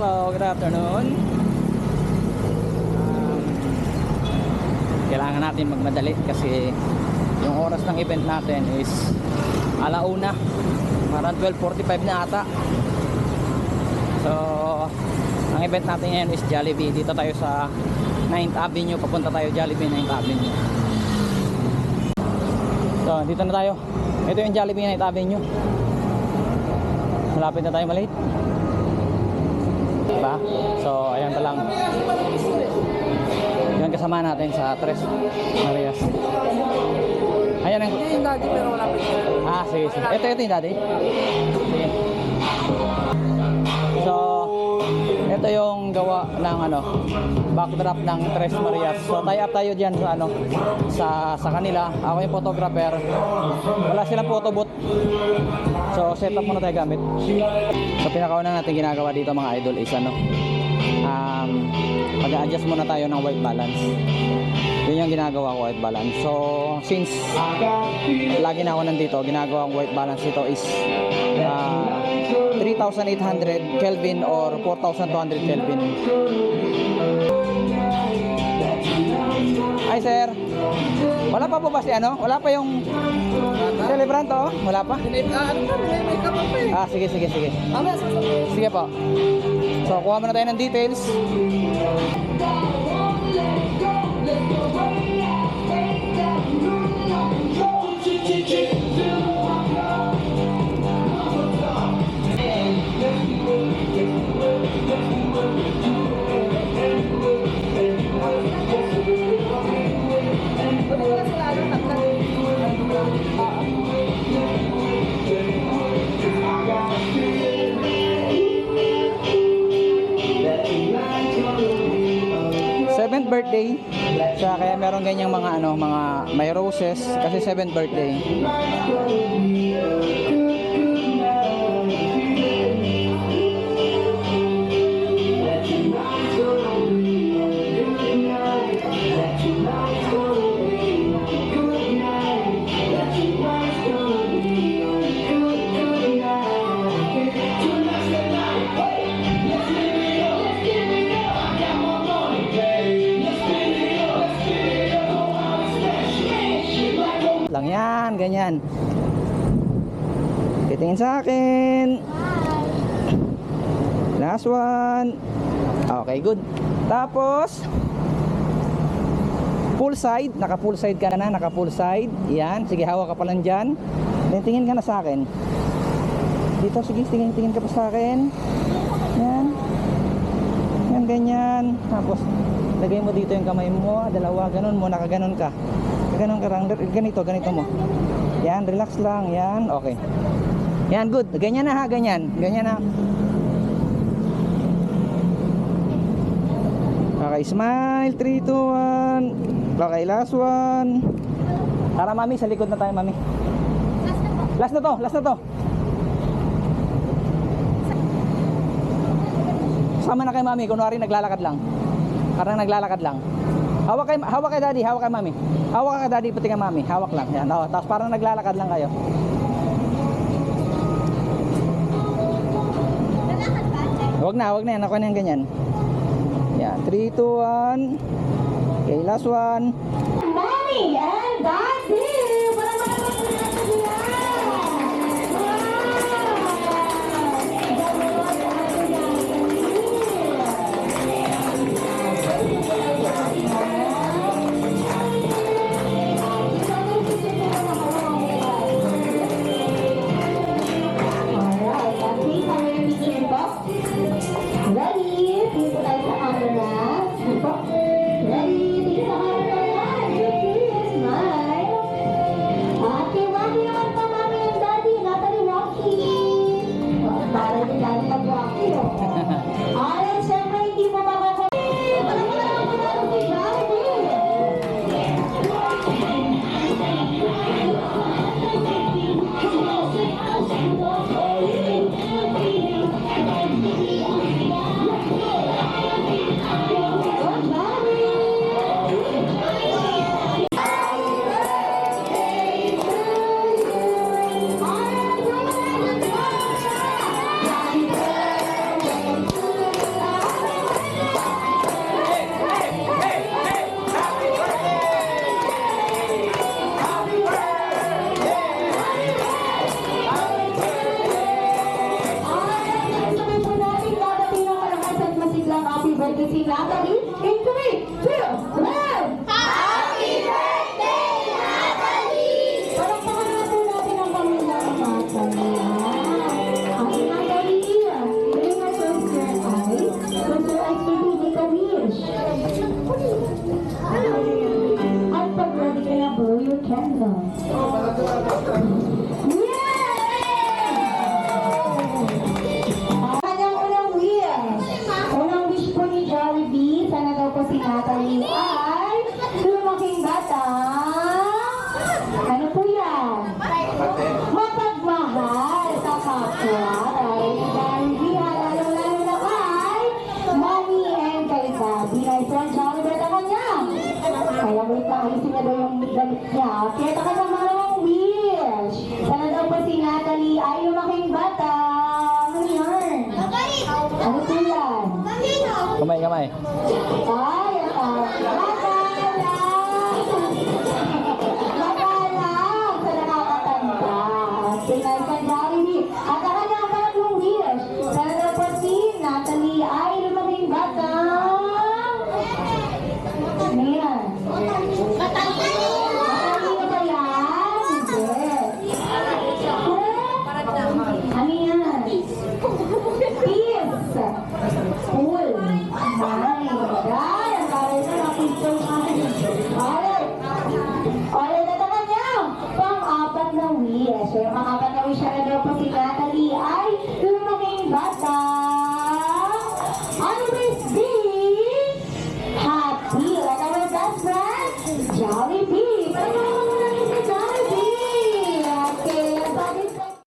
Hello, good afternoon. Kailangan natin magmadali kasi yung oras ng event natin is alauna, parang 12:45 na ata. So ang event natin ngayon is Jollibee. Dito tayo sa 9th Avenue, papunta tayo Jollibee 9th Avenue. So dito na tayo. Ito yung Jollibee 9th Avenue. Malapit na tayo malate, diba? So ayan pa lang. Yan kasama natin sa Tres Marias. Ayan ang yung daddy pero wala pa siya. sige. Ito yung daddy. Sige. So ito yung gawa ng backdrop ng Tres Marias. So tie up tayo diyan sa kanila. Ako yung photographer. Wala silang photo booth. So set up muna tayo gamit. So pinakauna natin ginagawa dito mga idol is mag-adjust muna tayo ng white balance. Yun yung ginagawa ko, white balance. So since lagi na ako nandito, ginagawa ang white balance ito is 3,800 Kelvin or 4,200 Kelvin. Hi sir, wala pa po ba wala pa yung celebrant wala pa? May makeup pa eh. Sige. Mamaya sasabihin. Sige po. So kuha muna tayo ng details. 7th birthday. So kaya meron ganyang mga may roses kasi 7th birthday. Lang yan, ganyan. Titingin sa akin. Last one. Okay, good. Tapos full side, naka full side ka na, naka full side. Yan, sige, hawak ka pa lang dyan. Then tingin ka na sa akin. Dito, sige, tingin ka pa sa akin. Yan. Yan, ganyan. Tapos lagay mo dito yung kamay mo, dalawa, ganun mo, nakaganon ka. Ganun ka lang, ganito mo. Yan, relax lang, yan, okay. Yan, good. Ganyan na ha, ganyan na. Okay, smile, 3, 2, 1. Okay, last one. Tara mami, sa likod na tayo mami. Last na to. Sama na kay mami, kunwari naglalakad lang. Parang naglalakad lang. Hawak kay daddy, hawak kay mami. Hawak kay daddy, pati kay mami. Hawak lang. Yan. Tapos parang naglalakad lang kayo. Huwag na yan. Ako na yung ganyan. Yan. 3, 2, 1. Okay, last one. Mommy and Daddy! Natalie in 3, 2, 1! Happy birthday, Natalie! Palakpakan natin natin ang pamilya ng Natalie. Ang Natalie, bring us close your eyes. Close your eyes, baby, make a wish. At pag ready ka na, blow your candle. Kanyang unang wish. Unang wish po ni Jollibee, sana daw po si Natalie ay lumaking bata. Ano po yan? Mapagmahal sa kapwa. Dahil si Jollibee, lalo-lalo na kay Mommy and kay Bobby. Nice one, Jollibee, at kanya. Kaya wait lang, alisin niya daw yung damit niya. Kaya kanyang mga wish. Sana daw po si Natalie ay lumaking bata. Ano yan? Ano po yan? Kamay, kamay. Ay, magalang sa nakakatanda. Pinay sa Jollibee. At ang kanyang pangatlong wish. Sana daw po si Natalie ay lumaking bata. Ano yan? Matalino ba yan? Hindi. Ano yan? Peace. Cool. Nice. Ay, ang kaya na nakipon ka. Alright. Alright, at ang kanyang pang-apat na wish. Yung pang-apat na wish na daw po si Natalie ay lumaking bata. Always be happy. Like our best friend, Jollibee.